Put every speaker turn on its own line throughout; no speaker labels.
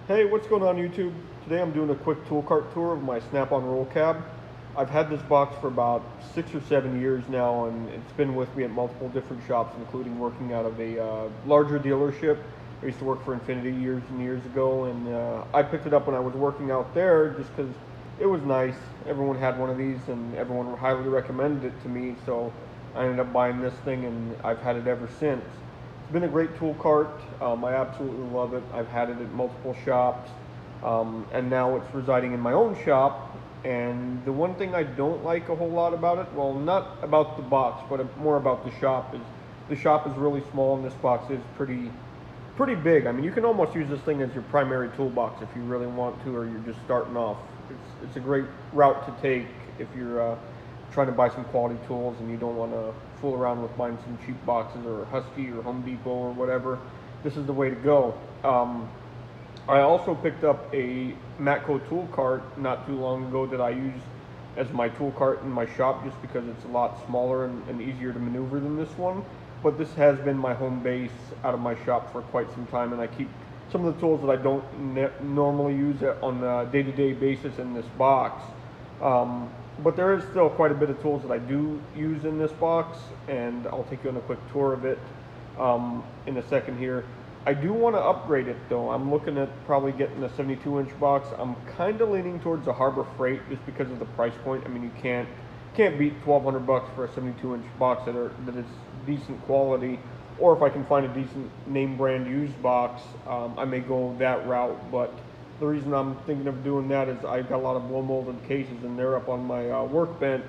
Hey, what's going on YouTube? Today I'm doing a quick tool cart tour of my Snap-on roll cab. I've had this box for about 6 or 7 years now, and it's been with me at multiple different shops, including working out of a larger dealership. I used to work for Infiniti years and years ago, and I picked it up when I was working out there just because it was nice. Everyone had one of these, and everyone highly recommended it to me, so I ended up buying this thing, and I've had it ever since. It's been a great tool cart. I absolutely love it. I've had it at multiple shops, and now it's residing in my own shop. And the one thing I don't like a whole lot about it, well, not about the box, but more about the shop, is the shop is really small, and this box is pretty big. I mean, you can almost use this thing as your primary toolbox if you really want to, or you're just starting off. It's a great route to take if you're trying to buy some quality tools and you don't want to fool around with buying some cheap boxes or Husky or Home Depot or whatever. This is the way to go. I also picked up a Matco tool cart not too long ago that I use as my tool cart in my shop just because it's a lot smaller and easier to maneuver than this one. But this has been my home base out of my shop for quite some time, and I keep some of the tools that I don't normally use on a day-to-day basis in this box. But there is still quite a bit of tools that I do use in this box, and I'll take you on a quick tour of it in a second here. I do want to upgrade it though. I'm looking at probably getting a 72-inch box. I'm kind of leaning towards a Harbor Freight just because of the price point. I mean, you can't beat $1,200 for a 72-inch box that is decent quality. Or if I can find a decent name brand used box, I may go that route. But the reason I'm thinking of doing that is I've got a lot of blow molded cases, and they're up on my workbench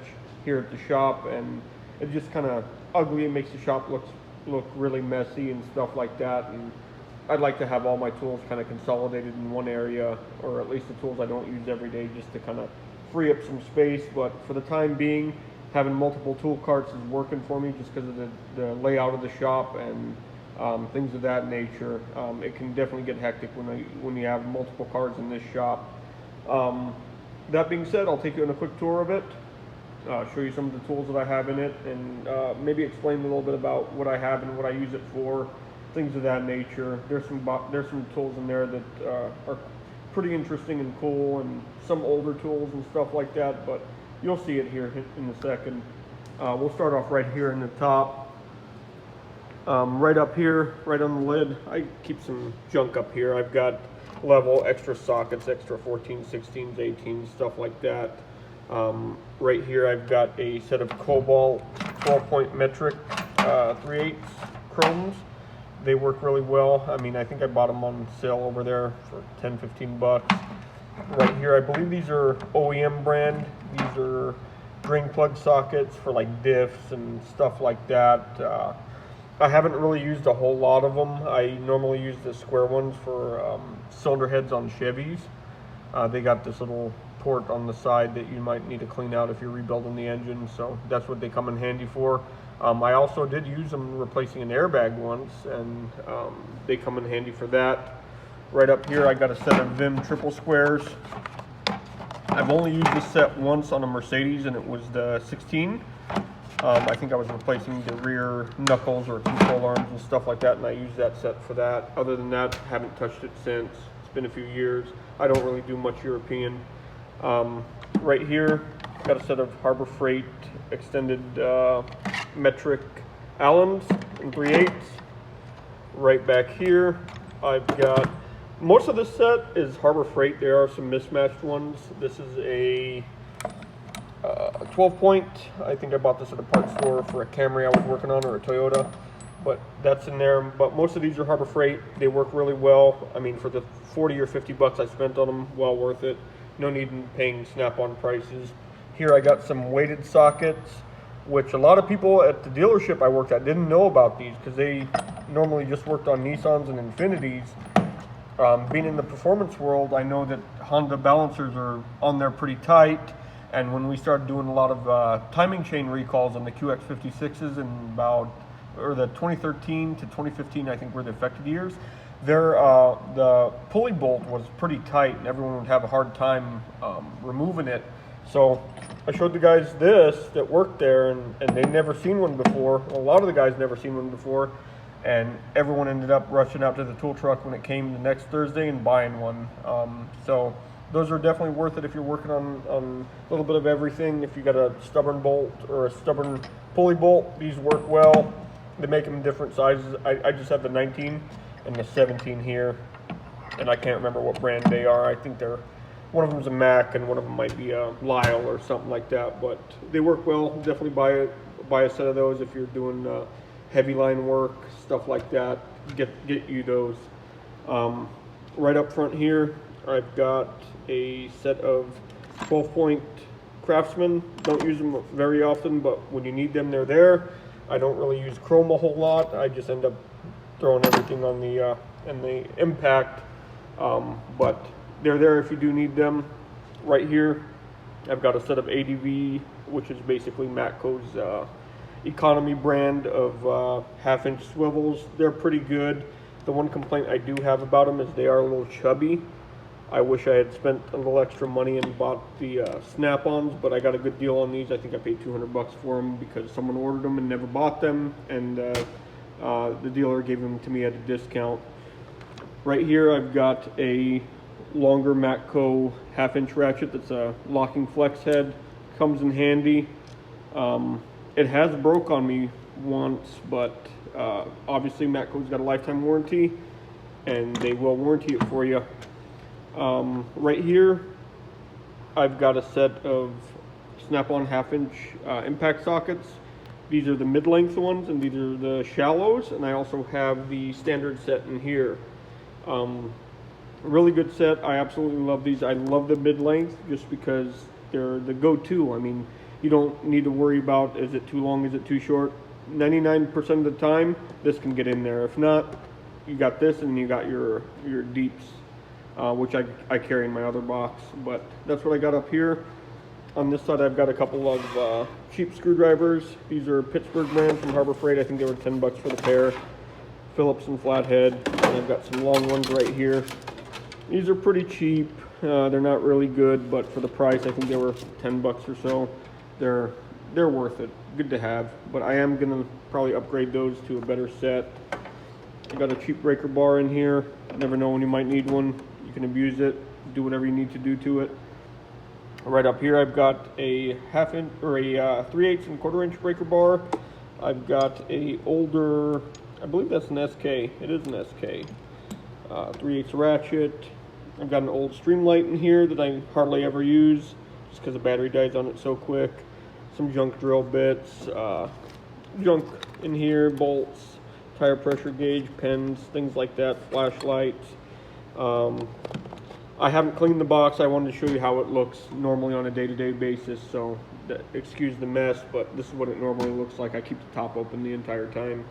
here at the shop, and it just kind of ugly. It makes the shop look really messy and stuff like that. And I'd like to have all my tools kind of consolidated in one area, or at least the tools I don't use every day, just to kind of free up some space. But for the time being, having multiple tool carts is working for me just because of the layout of the shop and things of that nature. It can definitely get hectic when you have multiple carts in this shop. That being said, I'll take you on a quick tour of it, show you some of the tools that I have in it, and maybe explain a little bit about what I have and what I use it for, things of that nature. There's some tools in there that are pretty interesting and cool, and some older tools and stuff like that, but you'll see it here in a second. We'll start off right here in the top. Right up here, right on the lid, I keep some junk up here. I've got level, extra sockets, extra 14, 16s, 18s, stuff like that. Right here I've got a set of Cobalt 12-point metric 3/8 chromes. They work really well. I mean, I think I bought them on sale over there for 10, 15 bucks. Right here, I believe these are OEM brand. These are drain plug sockets for like diffs and stuff like that. I haven't really used a whole lot of them. I normally use the square ones for cylinder heads on Chevys. They got this little port on the side that you might need to clean out if you're rebuilding the engine, so that's what they come in handy for. I also did use them replacing an airbag once, and they come in handy for that. Right up here I got a set of Vim triple squares. I've only used this set once on a Mercedes, and it was the 16. I think I was replacing the rear knuckles or control arms and stuff like that, and I used that set for that. Other than that, haven't touched it since. It's been a few years. I don't really do much European. Right here, got a set of Harbor Freight extended metric Allens in 3/8. Right back here, I've got, most of this set is Harbor Freight. There are some mismatched ones. This is a 12-point. I think I bought this at a parts store for a Camry I was working on, or a Toyota, but that's in there. But most of these are Harbor Freight. They work really well. I mean, for the 40 or 50 bucks I spent on them, well worth it. No need in paying Snap-on prices. Here I got some weighted sockets, which a lot of people at the dealership I worked at didn't know about these because they normally just worked on Nissans and Infinitis. Being in the performance world, I know that Honda balancers are on there pretty tight, and when we started doing a lot of timing chain recalls on the QX56s in the 2013 to 2015, I think, were the affected years, the pulley bolt was pretty tight, and everyone would have a hard time removing it. So I showed the guys this that worked there, and they'd never seen one before. Well, a lot of the guys never seen one before, and everyone ended up rushing out to the tool truck when it came the next Thursday and buying one. So those are definitely worth it if you're working on a little bit of everything. If you got a stubborn bolt or a stubborn pulley bolt, these work well. They make them in different sizes. I just have the 19 and the 17 here, and I can't remember what brand they are. I think they're, one of them's a Mac and one of them might be a Lyle or something like that, but they work well. Definitely buy a set of those if you're doing heavy line work, stuff like that. Get you those. Right up front here, I've got a set of 12-point Craftsman. Don't use them very often, but when you need them, they're there. I don't really use chrome a whole lot. I just end up throwing everything on the in the impact, but they're there if you do need them. Right here, I've got a set of ADV, which is basically Matco's economy brand of half-inch swivels. They're pretty good. The one complaint I do have about them is they are a little chubby. I wish I had spent a little extra money and bought the snap-ons, but I got a good deal on these. I think I paid $200 for them because someone ordered them and never bought them, and the dealer gave them to me at a discount. Right here I've got a longer Matco half-inch ratchet that's a locking flex head. Comes in handy. It has broke on me once, but obviously Matco's got a lifetime warranty, and they will warranty it for you. Right here, I've got a set of Snap-on half-inch impact sockets. These are the mid-length ones, and these are the shallows, and I also have the standard set in here. Really good set. I absolutely love these. I love the mid-length just because they're the go-to. I mean, you don't need to worry about, is it too long, is it too short? 99% of the time, this can get in there. If not, you got this and you got your deeps, which I carry in my other box. But that's what I got up here. On this side, I've got a couple of cheap screwdrivers. These are Pittsburgh brand from Harbor Freight. I think they were $10 for the pair. Phillips and flathead. And I've got some long ones right here. These are pretty cheap. They're not really good, but for the price, I think they were $10 or so. They're worth it. Good to have. But I am gonna probably upgrade those to a better set. I got a cheap breaker bar in here. Never know when you might need one. You can abuse it. Do whatever you need to do to it. Right up here, I've got a 1/2 inch or a 3/8 and 1/4 inch breaker bar. I've got a older, I believe that's an SK. It is an SK. 3/8 ratchet. I've got an old Streamlight in here that I hardly ever use just because the battery dies on it so quick. Some junk drill bits, junk in here, bolts, tire pressure gauge, pens, things like that, flashlights. I haven't cleaned the box. I wanted to show you how it looks normally on a day-to-day basis, so excuse the mess, but this is what it normally looks like. I keep the top open the entire time.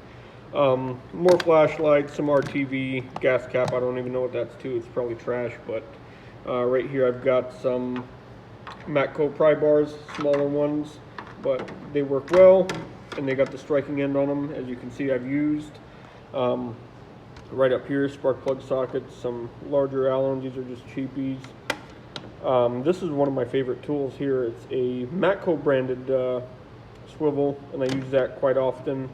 More flashlights, some RTV, gas cap. I don't even know what that's to. It's probably trash, but right here I've got some Matco pry bars, smaller ones, but they work well, and they got the striking end on them, as you can see I've used. Right up here, spark plug sockets, some larger Allens. These are just cheapies. This is one of my favorite tools here. It's a Matco branded swivel, and I use that quite often.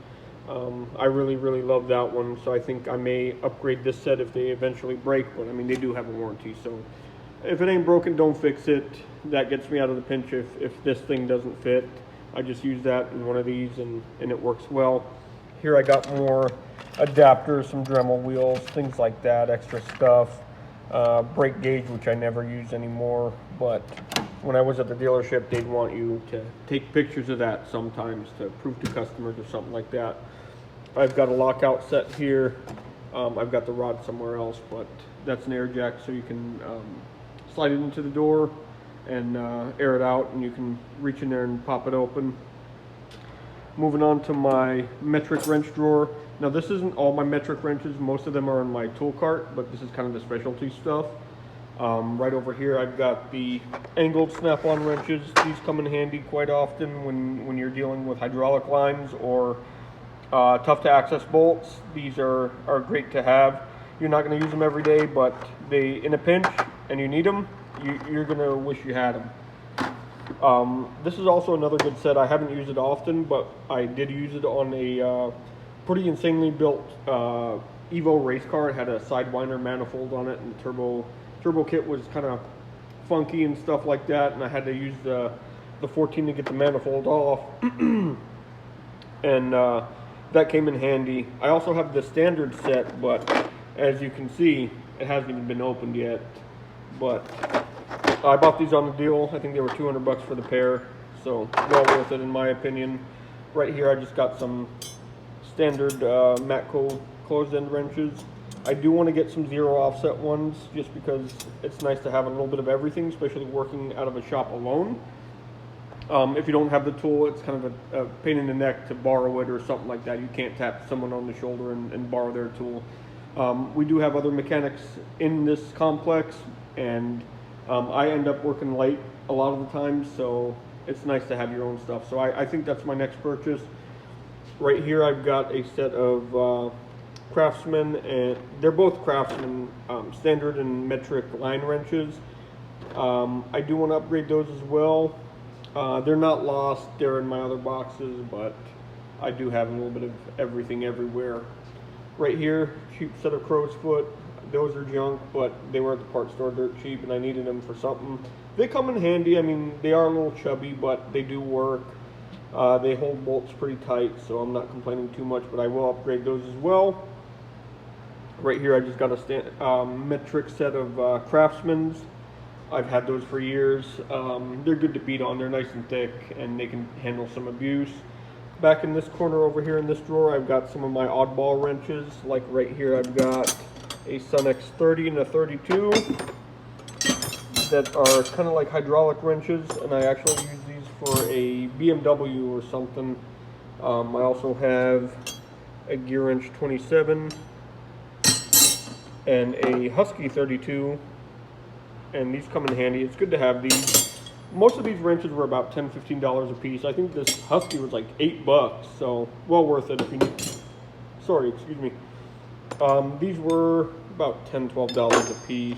I really love that one, so I think I may upgrade this set if they eventually break, but I mean, they do have a warranty, so if it ain't broken, don't fix it. That gets me out of the pinch if this thing doesn't fit. I just use that in one of these, and it works well. Here I got more adapters, some Dremel wheels, things like that, extra stuff. Brake gauge, which I never use anymore, but when I was at the dealership, they'd want you to take pictures of that sometimes to prove to customers or something like that. I've got a lockout set here. I've got the rod somewhere else, but that's an air jack, so you can slide it into the door and air it out, and you can reach in there and pop it open. Moving on to my metric wrench drawer. Now, this isn't all my metric wrenches. Most of them are in my tool cart, but this is kind of the specialty stuff. Right over here, I've got the angled snap-on wrenches. These come in handy quite often when you're dealing with hydraulic lines or tough to access bolts. These are great to have. You're not going to use them every day, but in a pinch and you need them, you're going to wish you had them. This is also another good set. I haven't used it often, but I did use it on a pretty insanely built Evo race car. It had a Sidewinder manifold on it, and the turbo kit was kind of funky and stuff like that, and I had to use the 14 to get the manifold off. And that came in handy. I also have the standard set, but as you can see, it hasn't even been opened yet. But I bought these on the deal. I think they were $200 for the pair, so well worth it in my opinion. Right here I just got some standard Matco closed end wrenches. I do want to get some zero offset ones just because it's nice to have a little bit of everything, especially working out of a shop alone. If you don't have the tool, it's kind of a pain in the neck to borrow it or something like that. You can't tap someone on the shoulder and borrow their tool. We do have other mechanics in this complex, and I end up working late a lot of the time, so it's nice to have your own stuff. So I think that's my next purchase. Right here I've got a set of Craftsman, and they're both Craftsman standard and metric line wrenches. I do want to upgrade those as well. They're not lost, they're in my other boxes, but I do have a little bit of everything everywhere. Right here, cheap set of crow's foot. Those are junk, but they were at the parts store dirt cheap, and I needed them for something. They come in handy. I mean, they are a little chubby, but they do work. They hold bolts pretty tight, so I'm not complaining too much, but I will upgrade those as well. Right here, I just got a metric set of Craftsman's. I've had those for years. They're good to beat on. They're nice and thick, and they can handle some abuse. Back in this corner over here in this drawer, I've got some of my oddball wrenches. Like right here, I've got a Sunex 30 and a 32 that are kind of like hydraulic wrenches, and I actually use these for a BMW or something. I also have a Gear Wrench 27 and a Husky 32, and these come in handy. It's good to have these. Most of these wrenches were about $10–15 a piece. I think this Husky was like $8, so well worth it if you need. Sorry, excuse me. These were about $10–12 a piece.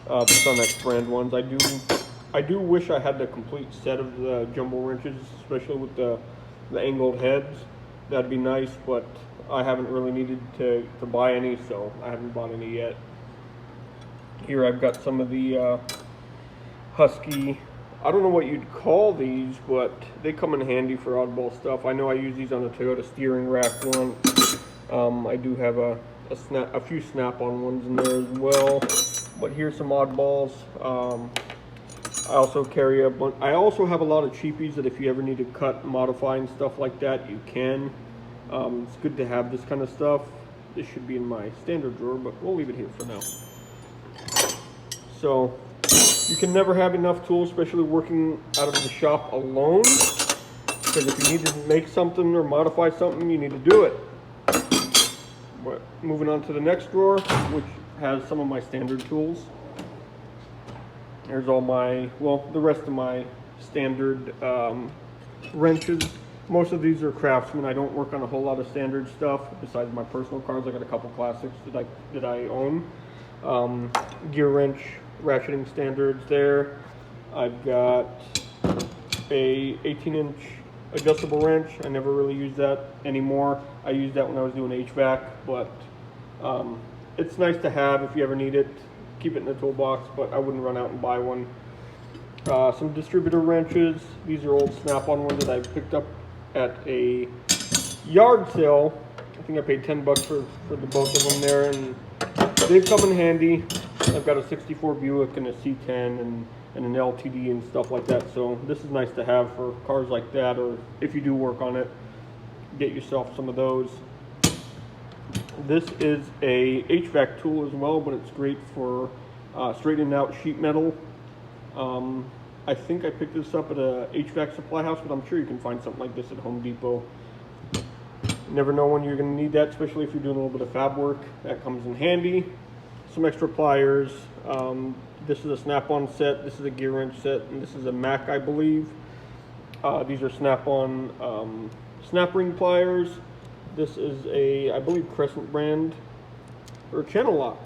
The Sunex brand ones. I do wish I had the complete set of the jumbo wrenches, especially with the angled heads. That'd be nice, but I haven't really needed to buy any, so I haven't bought any yet. Here I've got some of the Husky. I don't know what you'd call these, but they come in handy for oddball stuff. I know I use these on the Toyota steering rack one. I do have a few snap-on ones in there as well. But here's some oddballs. I also carry a bunch. I also have a lot of cheapies that if you ever need to cut, modify, and stuff like that, you can. It's good to have this kind of stuff. This should be in my standard drawer, but we'll leave it here for now. So you can never have enough tools, especially working out of the shop alone. Because if you need to make something or modify something, you need to do it. But moving on to the next drawer, which has some of my standard tools. There's all my, well, the rest of my standard wrenches. Most of these are Craftsman. I don't work on a whole lot of standard stuff besides my personal cars. I got a couple classics that I own. Gear wrench ratcheting standards there. I've got a 18-inch adjustable wrench. I never really use that anymore. I used that when I was doing HVAC, but it's nice to have if you ever need it. Keep it in the toolbox, but I wouldn't run out and buy one. Some distributor wrenches. These are old Snap-on ones that I picked up at a yard sale. I think I paid $10 for the both of them there, and they've come in handy. I've got a 64 Buick and a C10 and an LTD and stuff like that, so this is nice to have for cars like that, or if you do work on it, get yourself some of those. This is a HVAC tool as well, but it's great for straightening out sheet metal. I think I picked this up at a HVAC supply house, but I'm sure you can find something like this at Home Depot. You never know when you're going to need that, especially if you're doing a little bit of fab work. That comes in handy. Some extra pliers. This is a Snap-on set. This is a Gear Wrench set, and this is a Mac, I believe. These are Snap-on snap ring pliers. This is a, I believe, Crescent brand or Channel Lock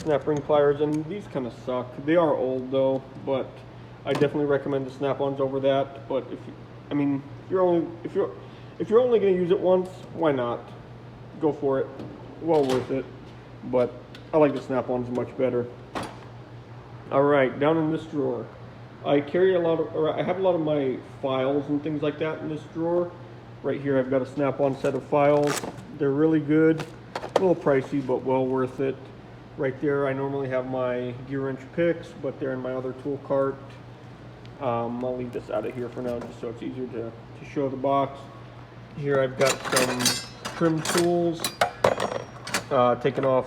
snap ring pliers, and these kind of suck. They are old though, but I definitely recommend the Snap-ons over that. But if you If you're only going to use it once, why not? Go for it. Well worth it. But I like the Snap-ons much better. All right, down in this drawer, I carry I have a lot of my files and things like that in this drawer. Right here, I've got a Snap-on set of files. They're really good, a little pricey, but well worth it. Right there, I normally have my gear wrench picks, but they're in my other tool cart. I'll leave this out of here for now, just so it's easier to show the box. Here, I've got some trim tools, taking off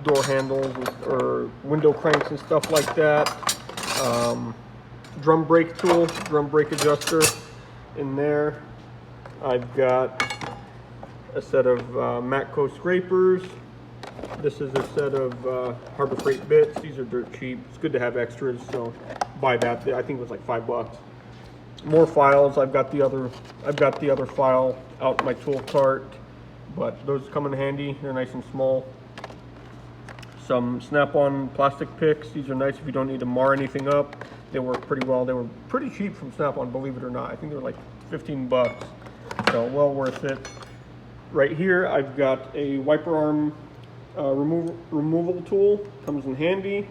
door handles or window cranks and stuff like that. Drum brake tool, drum brake adjuster in there. I've got a set of Matco scrapers. This is a set of Harbor Freight bits. These are dirt cheap. It's good to have extras, so buy that. I think it was like $5. More files. I've got the other file out in my tool cart, but those come in handy. They're nice and small. Some Snap-on plastic picks. These are nice if you don't need to mar anything up. They work pretty well. They were pretty cheap from Snap-on, believe it or not. I think they were like 15 bucks, so well worth it. Right here, I've got a wiper arm removal tool. Comes in handy.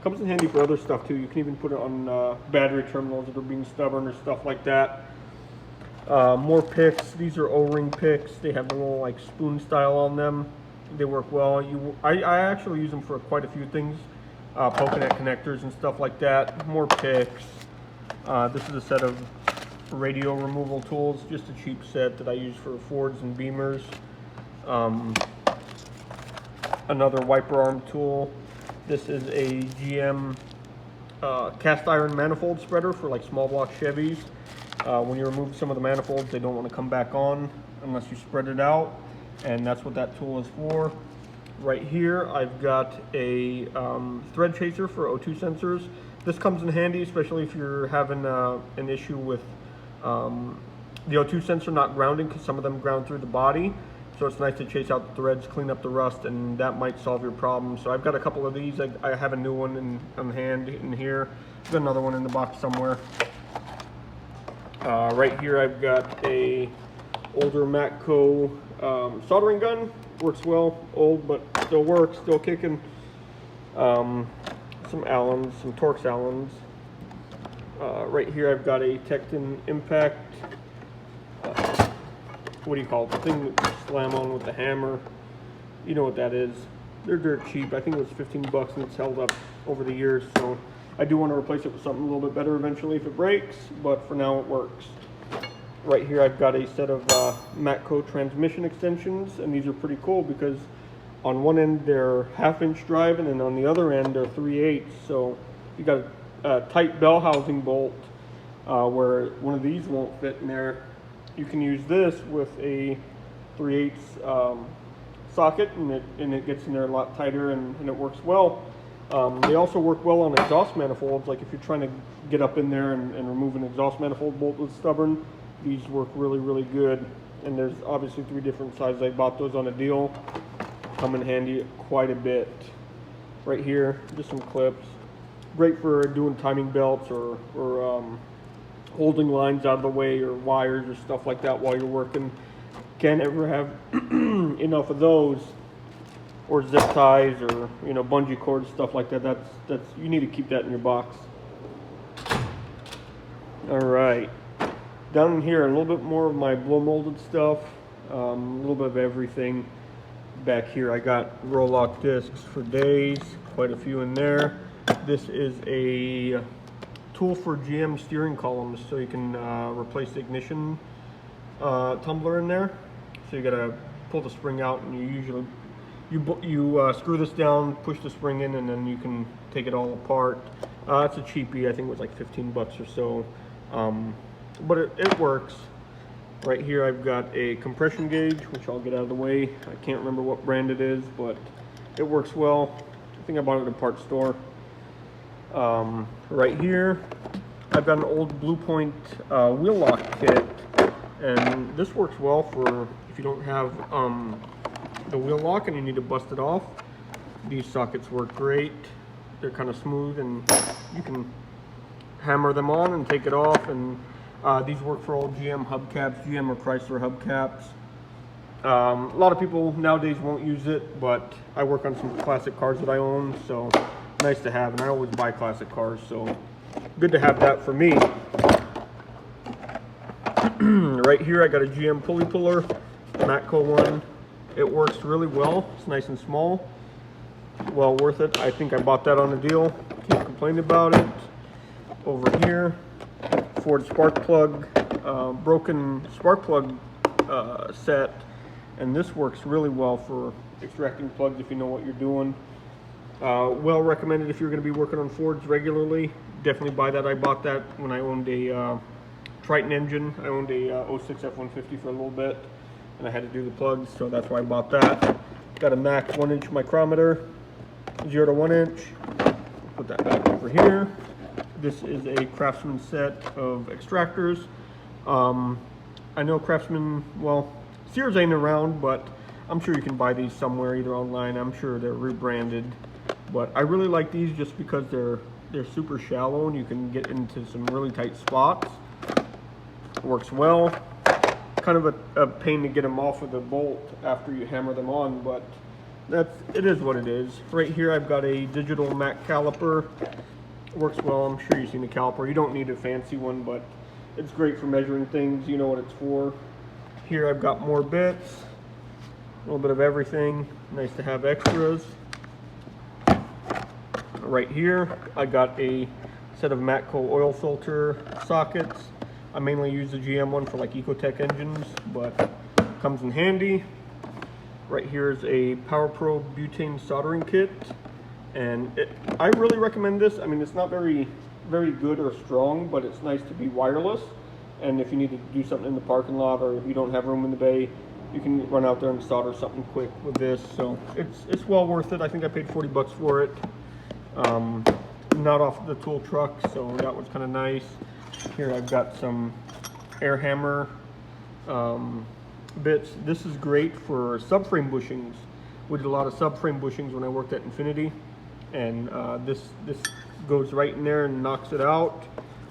Comes in handy for other stuff too. You can even put it on battery terminals that are being stubborn or stuff like that. More picks. These are O-ring picks. They have a little like spoon style on them. They work well. I actually use them for quite a few things, poking at connectors and stuff like that. More picks. This is a set of radio removal tools, just a cheap set that I use for Fords and Beamers. Another wiper arm tool. This is a GM cast iron manifold spreader for like small block Chevys. When you remove some of the manifolds, they don't want to come back on unless you spread it out, and that's what that tool is for. Right here, I've got a thread chaser for O2 sensors. This comes in handy, especially if you're having an issue with the O2 sensor not grounding, because some of them ground through the body. So it's nice to chase out the threads, clean up the rust, and that might solve your problem. So I've got a couple of these. I have a new one on hand in here. I've got another one in the box somewhere. Right here, I've got a older Matco soldering gun. Works well, old, but still works, still kicking. Some Allens, some Torx Allens. Right here, I've got a Tecton Impact. What do you call it? The thing that you slam on with the hammer. You know what that is. They're dirt cheap. I think it was 15 bucks, and it's held up over the years. So I do want to replace it with something a little bit better eventually if it breaks, but for now it works. Right here, I've got a set of Matco transmission extensions, and these are pretty cool because on one end they're 1/2-inch drive, and then on the other end they're 3/8. So you got a tight bell housing bolt where one of these won't fit in there. You can use this with a 3/8 socket, and it gets in there a lot tighter, and it works well. They also work well on exhaust manifolds. Like if you're trying to get up in there and remove an exhaust manifold bolt that's stubborn, these work really, really good. And there's obviously 3 different sizes. I bought those on a deal. Come in handy quite a bit. Right here, just some clips. Great for doing timing belts or holding lines out of the way, or wires or stuff like that while you're working. Can't ever have enough of those, or zip ties, or bungee cords, stuff like that. That's you need to keep that in your box. All right, down in here a little bit more of my blow molded stuff, a little bit of everything. Back here I got roll lock discs for days, quite a few in there. This is a tool for GM steering columns, so you can replace the ignition tumbler in there. So you gotta pull the spring out, and you usually screw this down, push the spring in, and then you can take it all apart. It's a cheapie. I think it was like 15 bucks or so, but it works. Right here I've got a compression gauge, which I'll get out of the way. I can't remember what brand it is, but it works well. I think I bought it at a parts store. Right here I've got an old Blue Point wheel lock kit, and this works well for if you don't have the wheel lock and you need to bust it off. These sockets work great. They're kind of smooth, and you can hammer them on and take it off, and These work for old GM hubcaps, GM or Chrysler hubcaps. A lot of people nowadays won't use it, but I work on some classic cars that I own, so nice to have, and I always buy classic cars, so good to have that for me. Right here I got a GM pulley puller, Matco one. It works really well. It's nice and small. Well worth it. I think I bought that on a deal. Can't complain about it. Over here, Ford spark plug, broken spark plug set, and this works really well for extracting plugs if you know what you're doing. Well recommended if you're going to be working on Fords regularly. Definitely buy that. I bought that when I owned a Triton engine. I owned a 06 F-150 for a little bit, and I had to do the plugs, so that's why I bought that. Got a Max 1-inch micrometer, 0 to 1 inch. Put that back over here. This is a Craftsman set of extractors. I know Craftsman, well, Sears ain't around, but I'm sure you can buy these somewhere, either online. I'm sure they're rebranded, but I really like these just because they're super shallow and you can get into some really tight spots. Works well. Kind of a pain to get them off of the bolt after you hammer them on, but it is what it is. Right here I've got a digital Mac caliper. Works well. I'm sure you've seen the caliper. You don't need a fancy one, but it's great for measuring things. You know what it's for. Here I've got more bits, a little bit of everything. Nice to have extras. Right here I got a set of Matco oil filter sockets. I mainly use the GM one for like Ecotech engines, but comes in handy. Right here is a PowerPro butane soldering kit, and I really recommend this. I mean, it's not very good or strong, but it's nice to be wireless. And if you need to do something in the parking lot, or if you don't have room in the bay, you can run out there and solder something quick with this. So it's well worth it. I think I paid 40 bucks for it. Not off the tool truck, so that was kind of nice. Here I've got some air hammer bits. This is great for subframe bushings. We did a lot of subframe bushings when I worked at Infinity, and this goes right in there and knocks it out.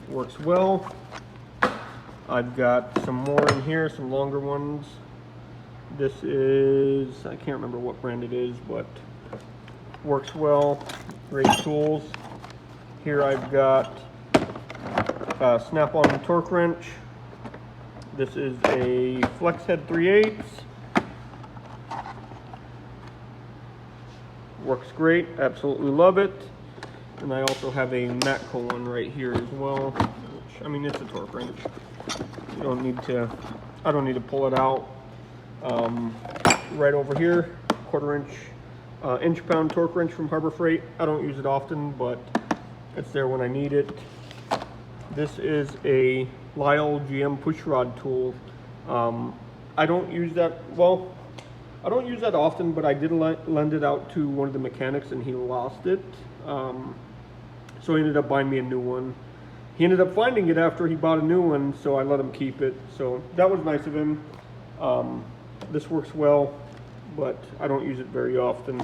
Works well. I've got some more in here, some longer ones. This is, I can't remember what brand it is, but works well. Great tools. Here I've got Snap-on torque wrench. This is a Flex Head 3/8. Works great, absolutely love it. And I also have a Matco one right here as well. Which, I mean, it's a torque wrench. You don't need to, I don't need to pull it out. Right over here, 1/4 inch, inch-pound torque wrench from Harbor Freight. I don't use it often, but it's there when I need it. This is a Lyle GM push rod tool. I don't use that, well, I don't use that often, but I did lend it out to one of the mechanics and he lost it. So he ended up buying me a new one. He ended up finding it after he bought a new one, so I let him keep it. So that was nice of him. This works well, but I don't use it very often.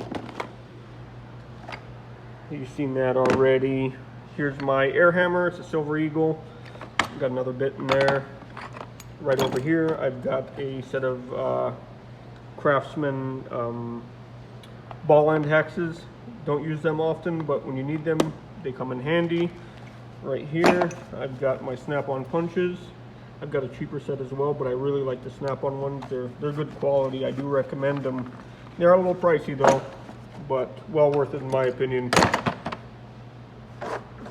You've seen that already. Here's my air hammer. It's a Silver Eagle. Got another bit in there. Right over here, I've got a set of Craftsman ball end hexes. Don't use them often, but when you need them, they come in handy. Right here, I've got my Snap-on punches. I've got a cheaper set as well, but I really like the Snap-on ones. They're good quality. I do recommend them. They're a little pricey though, but well worth it in my opinion.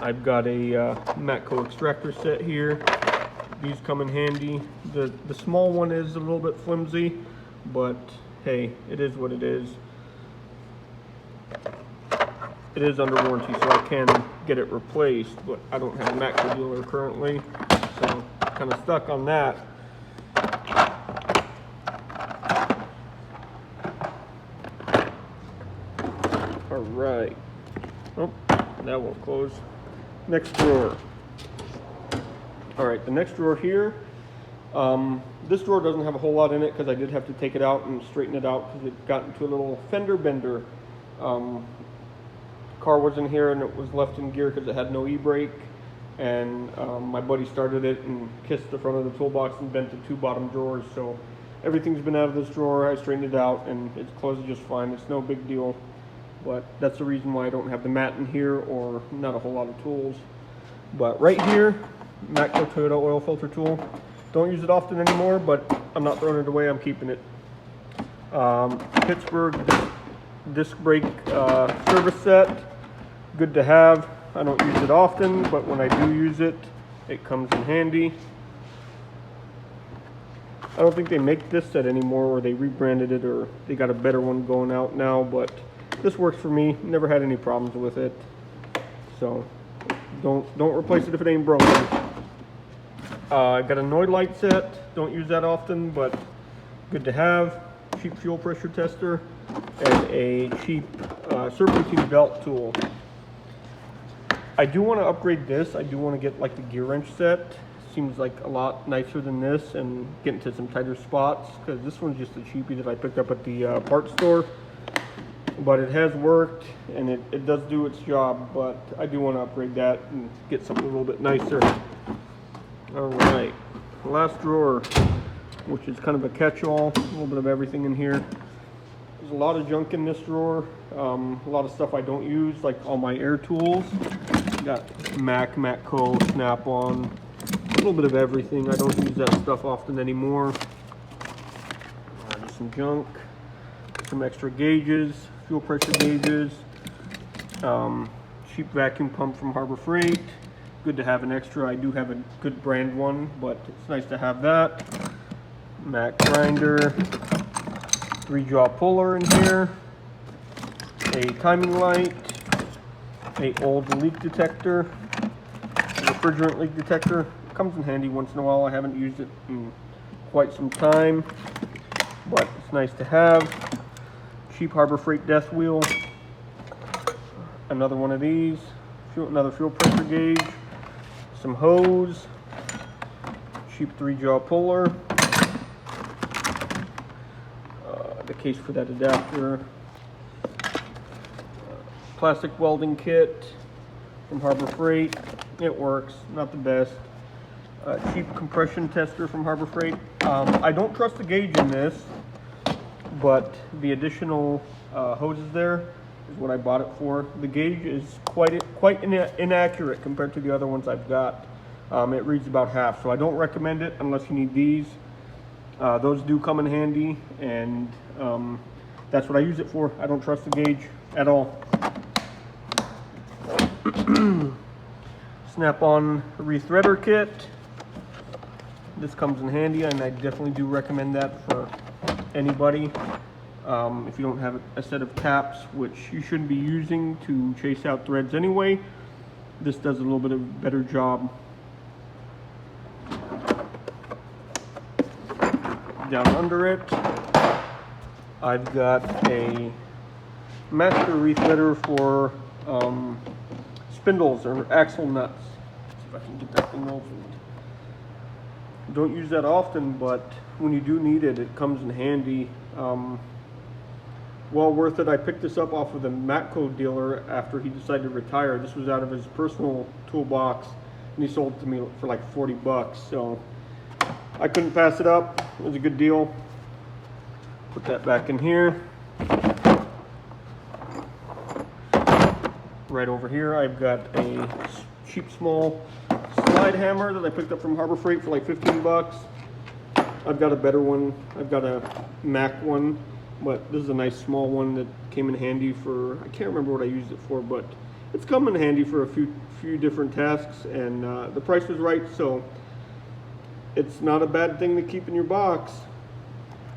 I've got a Matco extractor set here. These come in handy. The small one is a little bit flimsy, but hey, it is what it is. It is under warranty, so I can get it replaced, but I don't have a Matco dealer currently, so kind of stuck on that. All right. Oh, that won't close. Next drawer. All right, the next drawer here. This drawer doesn't have a whole lot in it because I did have to take it out and straighten it out because it got into a little fender bender. Car was in here and it was left in gear because it had no e-brake. and my buddy started it and kissed the front of the toolbox and bent the two bottom drawers. So everything's been out of this drawer. I straightened it out and it's closed just fine. It's no big deal, but that's the reason why I don't have the mat in here or not a whole lot of tools. But right here, Matco Toyota oil filter tool. Don't use it often anymore, but I'm not throwing it away. I'm keeping it. Pittsburgh disc brake service set. Good to have. I don't use it often, but when I do use it, it comes in handy. I don't think they make this set anymore, or they rebranded it, or they got a better one going out now, but this works for me. Never had any problems with it. So don't replace it if it ain't broken. I got a Noid light set. Don't use that often, but good to have. Cheap fuel pressure tester and a cheap serpentine belt tool. I do want to upgrade this. I do want to get like the gear wrench set. Seems like a lot nicer than this and get into some tighter spots, because this one's just a cheapie that I picked up at the parts store. But it has worked and it does do its job, but I do want to upgrade that and get something a little bit nicer. Alright, last drawer, which is kind of a catch-all, a little bit of everything in here. There's a lot of junk in this drawer, a lot of stuff I don't use, like all my air tools. Got Matco, Snap-on, a little bit of everything. I don't use that stuff often anymore. Just some junk, some extra gauges, fuel pressure gauges, cheap vacuum pump from Harbor Freight. Good to have an extra. I do have a good brand one, but it's nice to have that. Mac grinder, 3-jaw puller in here, a timing light, a old leak detector, a refrigerant leak detector. Comes in handy once in a while. I haven't used it in quite some time, but it's nice to have. Cheap Harbor Freight death wheel, another one of these, another fuel pressure gauge, some hose, cheap 3-jaw puller, the case for that adapter, plastic welding kit from Harbor Freight. It works, not the best. Cheap compression tester from Harbor Freight. I don't trust the gauge in this, but the additional hoses there is what I bought it for. The gauge is quite inaccurate compared to the other ones I've got. It reads about half, so I don't recommend it unless you need these. Those do come in handy, and that's what I use it for. I don't trust the gauge at all. Snap-on rethreader kit. This comes in handy, and I definitely do recommend that for anybody. If you don't have a set of taps, which you shouldn't be using to chase out threads anyway, this does a little bit of a better job. Down under it, I've got a master rethreader for spindles or axle nuts. Let's see if I can get that thing open. Don't use that often, but when you do need it, it comes in handy. Well worth it. I picked this up off of the Matco dealer after he decided to retire. This was out of his personal toolbox, and he sold it to me for like 40 bucks. So I couldn't pass it up. It was a good deal. Put that back in here. Right over here, I've got a cheap small slide hammer that I picked up from Harbor Freight for like 15 bucks. I've got a better one. I've got a Mac one, but this is a nice small one that came in handy for, I can't remember what I used it for, but it's come in handy for a few different tasks, and the price was right, so it's not a bad thing to keep in your box.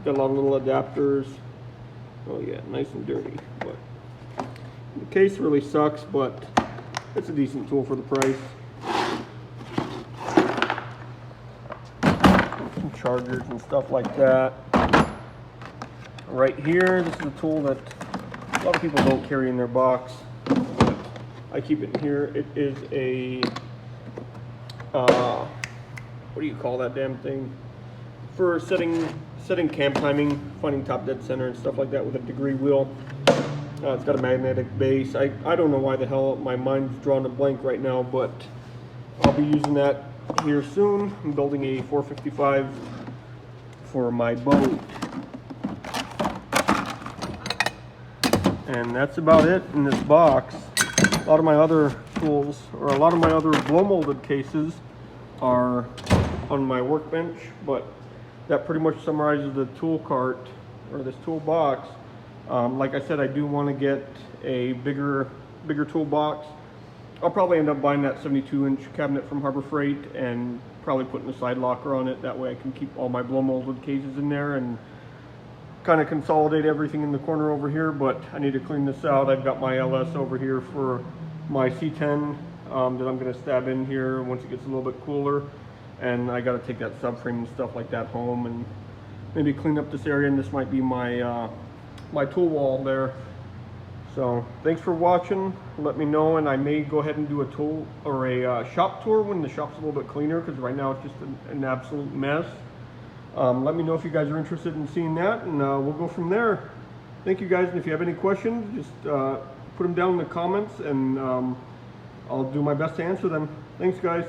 Got a lot of little adapters. Oh yeah, nice and dirty, but the case really sucks, but it's a decent tool for the price. Some chargers and stuff like that. Right here, this is a tool that a lot of people don't carry in their box, but I keep it in here. It is a, what do you call that damn thing? For setting cam timing, finding top dead center and stuff like that with a degree wheel. It's got a magnetic base. I don't know why the hell my mind's drawn a blank right now, but I'll be using that here soon. I'm building a 455 for my boat. And that's about it in this box. A lot of my other tools, or a lot of my other blow molded cases, are on my workbench, but that pretty much summarizes the tool cart, or this toolbox. Like I said, I do want to get a bigger toolbox. I'll probably end up buying that 72-inch cabinet from Harbor Freight and probably putting a side locker on it. That way I can keep all my blow molded cases in there and kind of consolidate everything in the corner over here. But I need to clean this out. I've got my LS over here for my C10 that I'm going to stab in here once it gets a little bit cooler. And I got to take that subframe and stuff like that home and maybe clean up this area. And this might be my my tool wall there. So thanks for watching. Let me know, and I may go ahead and do a tool or a shop tour when the shop's a little bit cleaner, because right now it's just an absolute mess. Let me know if you guys are interested in seeing that, and we'll go from there. Thank you guys, and if you have any questions, just put them down in the comments, and I'll do my best to answer them. Thanks guys.